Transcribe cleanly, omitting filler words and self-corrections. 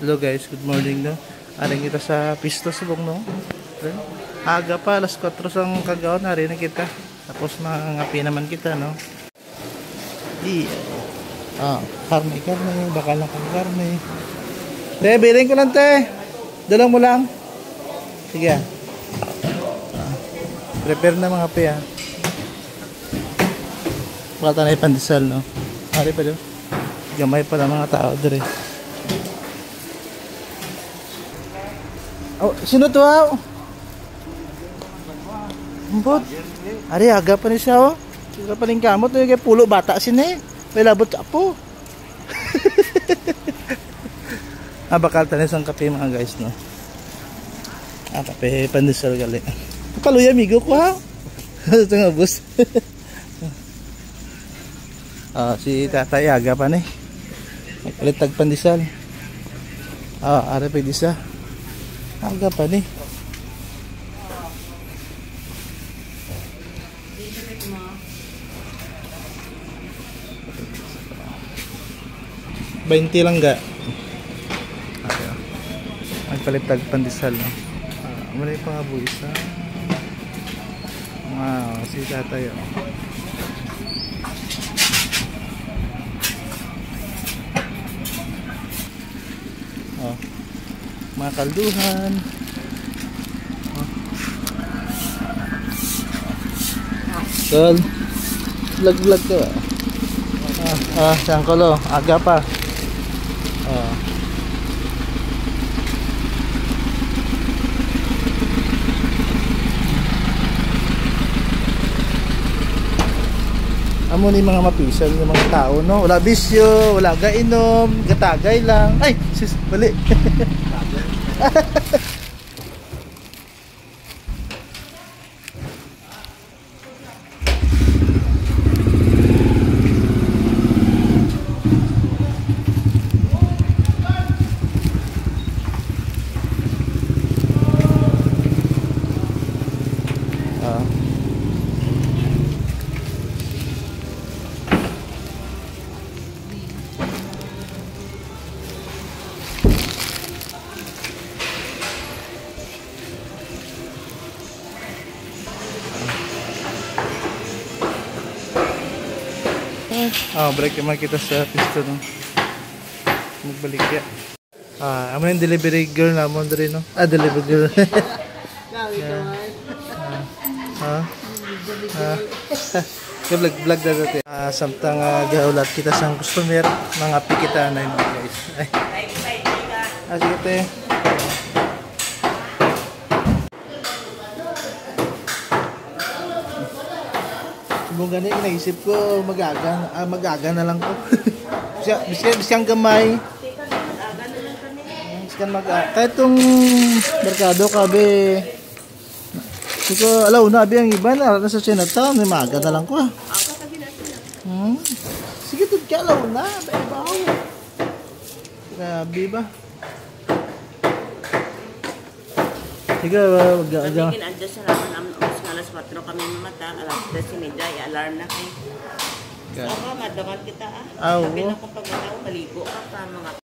Hello guys, good morning no. Aring kita sa pisto subong no. Aga pa, alas 4 sang kagaon, hari na kita. Tapos mangapi naman kita no. Karne, bakal na kang karne. Te, biling ko lang te. Dalang mo lang. Sige. Prepare na mga pe Pakata na ipandisal no. Hari pa doon. Gamay pa lang mga tao dire. Oh, sino to ah? Ambot. Ari aga pa ni siya oh. Sila pa rin kamot no kay pulo bata sini. May labot ka po. Bakal tanis ang kape mga guys no. Kape pandesal gali. Kaluya amigo ko ha. Ito nga bus. Si tatay aga pa ni. Palit tag pandesal. Ara pa disa. Aga pa ni. $20 lang ga. Magpalitag pandesal no. Malay pa nga buwis ha. Wow, si tatay mga kalduhan. Tol, vlog ka ba? Sangkolo, aga pa. Amo ni mga mapisan ng mga tao no, wala bisyo, wala gainom, gatagay lang. Ay, sis, bali. Break naman kita sa pisto no. Magbalik ya. Amo yung delivery girl na mo rin no. Delivery girl. Vlog dati. Samtang gaulat kita sang customer, mga pikita na yun guys. Sige te. Kung gani naisip ko magaga na lang ko. Bisyang gamay. Bisyan kahit tong merkado kabe. Siko alaw na abi ang iba na sa Chinatown, may maga na lang ko. Sige tud ka alaw na, baw. Grabe ba? Sige, mag-aga. Kini-adjust sa naman alas 4 kami mamata, alas 10:30 i-alarm na kayo. Saka madaman kita Sabi na kung pag maligo ka pa mga